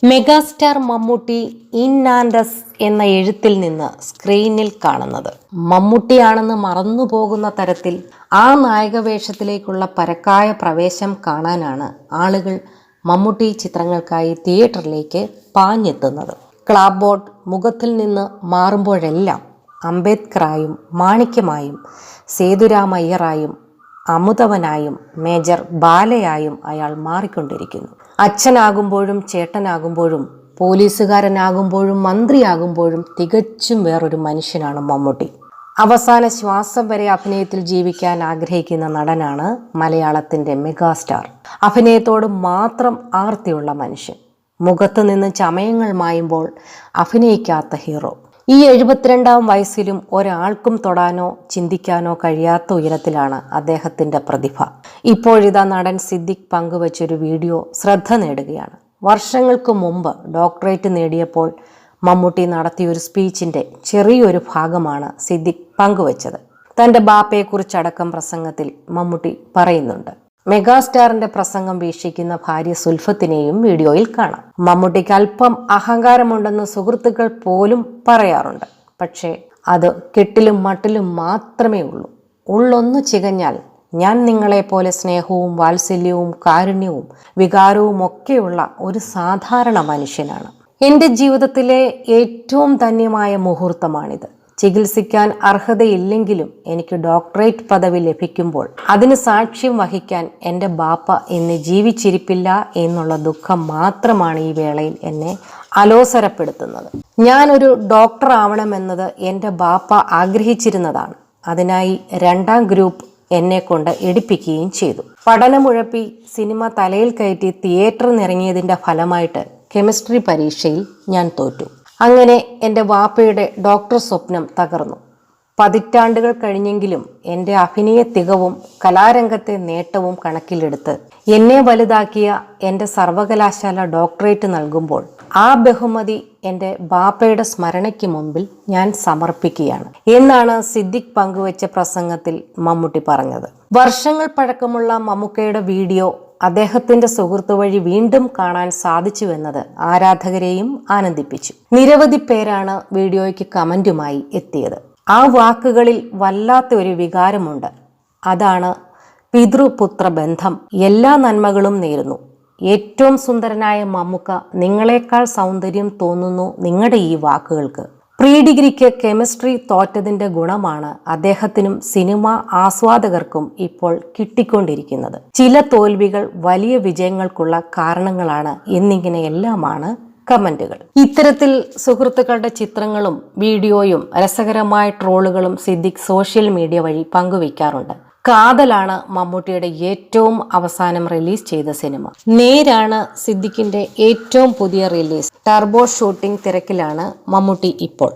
Megastar Mammootty in ആൻഡസ് എന്ന എഴുത്തിൽ നിന്ന് സ്ക്രീനിൽ കാണുന്നത് മമ്മൂട്ടിയാണെന്ന് മറന്നുപോകുന്ന തരത്തിൽ ആ നായകവേഷത്തിലേക്കുള്ള പരക്കായ പ്രവേശം കാണാനാണ് ആളുകൾ മമ്മൂട്ടി ചിത്രങ്ങൾക്കായി തിയേറ്ററിലേക്ക് പാഞ്ഞെത്തുന്നത്. ക്ലാപ് ബോർഡ് മുഖത്തിൽ നിന്ന് മാറുമ്പോഴെല്ലാം അംബേദ്കറായും മാണിക്യമായും സേതുരാമയ്യറായും അമുതവനായും മേജർ ബാലയായും അയാൾ മാറിക്കൊണ്ടിരിക്കുന്നു. അച്ഛനാകുമ്പോഴും ചേട്ടനാകുമ്പോഴും പോലീസുകാരനാകുമ്പോഴും മന്ത്രിയാകുമ്പോഴും തികച്ചും വേറൊരു മനുഷ്യനാണ് മമ്മൂട്ടി. അവസാന ശ്വാസം വരെ അഭിനയത്തിൽ ജീവിക്കാൻ ആഗ്രഹിക്കുന്ന നടനാണ് മലയാളത്തിൻ്റെ മെഗാസ്റ്റാർ. അഭിനയത്തോട് മാത്രം ആർത്തിയുള്ള മനുഷ്യൻ. മുഖത്ത് നിന്ന് ചമയങ്ങൾ മായുമ്പോൾ അഭിനയിക്കാത്ത ഹീറോ. ഈ 72-ാം വയസ്സിലും ഒരാൾക്കും തൊടാനോ ചിന്തിക്കാനോ കഴിയാത്ത ഉയരത്തിലാണ് അദ്ദേഹത്തിൻ്റെ പ്രതിഭ. ഇപ്പോഴിതാ നടൻ സിദ്ദിഖ് പങ്കുവച്ചൊരു വീഡിയോ ശ്രദ്ധ നേടുകയാണ്. വർഷങ്ങൾക്ക് മുമ്പ് ഡോക്ടറേറ്റ് നേടിയപ്പോൾ മമ്മൂട്ടി നടത്തിയൊരു സ്പീച്ചിൻ്റെ ചെറിയൊരു ഭാഗമാണ് സിദ്ദിഖ് പങ്കുവച്ചത്. തൻ്റെ ബാപ്പയെക്കുറിച്ചടക്കം പ്രസംഗത്തിൽ മമ്മൂട്ടി പറയുന്നുണ്ട്. മെഗാസ്റ്റാറിന്റെ പ്രസംഗം വീക്ഷിക്കുന്ന ഭാര്യ സുൽഫത്തിനെയും വീഡിയോയിൽ കാണാം. മമ്മൂട്ടിക്ക് അല്പം അഹങ്കാരമുണ്ടെന്ന് സുഹൃത്തുക്കൾ പോലും പറയാറുണ്ട്. പക്ഷേ അത് കെട്ടിലും മട്ടിലും മാത്രമേ ഉള്ളൂ. ഉള്ളൊന്നു ചികഞ്ഞാൽ ഞാൻ നിങ്ങളെപ്പോലെ സ്നേഹവും വാത്സല്യവും കാരുണ്യവും വികാരവും ഒക്കെയുള്ള ഒരു സാധാരണ മനുഷ്യനാണ്. എൻ്റെ ജീവിതത്തിലെ ഏറ്റവും ധന്യമായ മുഹൂർത്തമാണിത്. ചികിത്സിക്കാൻ അർഹതയില്ലെങ്കിലും എനിക്ക് ഡോക്ടറേറ്റ് പദവി ലഭിക്കുമ്പോൾ അതിന് സാക്ഷ്യം വഹിക്കാൻ എൻ്റെ ബാപ്പ ഇന്ന് ജീവിച്ചിരിപ്പില്ല എന്നുള്ള ദുഃഖം മാത്രമാണ് ഈ വേളയിൽ എന്നെ അലോസരപ്പെടുത്തുന്നത്. ഞാനൊരു ഡോക്ടർ ആവണമെന്നത് എൻ്റെ ബാപ്പ ആഗ്രഹിച്ചിരുന്നതാണ്. അതിനായി 2ാം ഗ്രൂപ്പ് എന്നെ കൊണ്ട് എടുപ്പിക്കുകയും ചെയ്തു. പഠനമുഴപ്പി സിനിമ തലയിൽ കയറ്റി തിയേറ്ററിൽ ഇറങ്ങിയതിൻ്റെ ഫലമായിട്ട് കെമിസ്ട്രി പരീക്ഷയിൽ ഞാൻ തോറ്റു. അങ്ങനെ എൻ്റെ വാപ്പയുടെ ഡോക്ടർ സ്വപ്നം തകർന്നു. പതിറ്റാണ്ടുകൾ കഴിഞ്ഞെങ്കിലും എൻ്റെ അഭിനയ തികവും കലാരംഗത്തെ നേട്ടവും കണക്കിലെടുത്ത് എന്നെ വലുതാക്കിയ എൻ്റെ സർവകലാശാല ഡോക്ടറേറ്റ് നൽകുമ്പോൾ ആ ബഹുമതി എൻ്റെ ബാപ്പയുടെ സ്മരണയ്ക്ക് മുമ്പിൽ ഞാൻ സമർപ്പിക്കുകയാണ് എന്നാണ് സിദ്ദിഖ് പങ്കുവച്ച പ്രസംഗത്തിൽ മമ്മൂട്ടി പറഞ്ഞത്. വർഷങ്ങൾ പഴക്കമുള്ള മമ്മൂക്കയുടെ വീഡിയോ അദ്ദേഹത്തിന്റെ സുഹൃത്തു വഴി വീണ്ടും കാണാൻ സാധിച്ചുവെന്നത് ആരാധകരെയും ആനന്ദിപ്പിച്ചു. നിരവധി പേരാണ് വീഡിയോയ്ക്ക് കമന്റുമായി എത്തിയത്. ആ വാക്കുകളിൽ വല്ലാത്ത ഒരു വികാരമുണ്ട്. അതാണ് പിതൃപുത്ര ബന്ധം. എല്ലാ നന്മകളും നേരുന്നു. ഏറ്റവും സുന്ദരനായ മമ്മൂക്ക, നിങ്ങളെക്കാൾ സൗന്ദര്യം തോന്നുന്നു നിങ്ങളുടെ ഈ വാക്കുകൾക്ക്. പ്രീ ഡിഗ്രിക്ക് കെമിസ്ട്രി തോറ്റതിൻ്റെ ഗുണമാണ് അദ്ദേഹത്തിനും സിനിമ ആസ്വാദകർക്കും ഇപ്പോൾ കിട്ടിക്കൊണ്ടിരിക്കുന്നത്. ചില തോൽവികൾ വലിയ വിജയങ്ങൾക്കുള്ള കാരണങ്ങളാണ് എന്നിങ്ങനെയെല്ലാമാണ് കമന്റുകൾ. ഇത്തരത്തിൽ സുഹൃത്തുക്കളുടെ ചിത്രങ്ങളും വീഡിയോയും രസകരമായ ട്രോളുകളും സിദ്ദിഖ് സോഷ്യൽ മീഡിയ വഴി പങ്കുവയ്ക്കാറുണ്ട്. കാതലാണ് മമ്മൂട്ടിയുടെ ഏറ്റവും അവസാനം റിലീസ് ചെയ്ത സിനിമ. നേരാണ് സിദ്ദിഖിന്റെ ഏറ്റവും പുതിയ റിലീസ്. ടർബോ ഷൂട്ടിംഗ് തിരക്കിലാണ് മമ്മൂട്ടി ഇപ്പോൾ.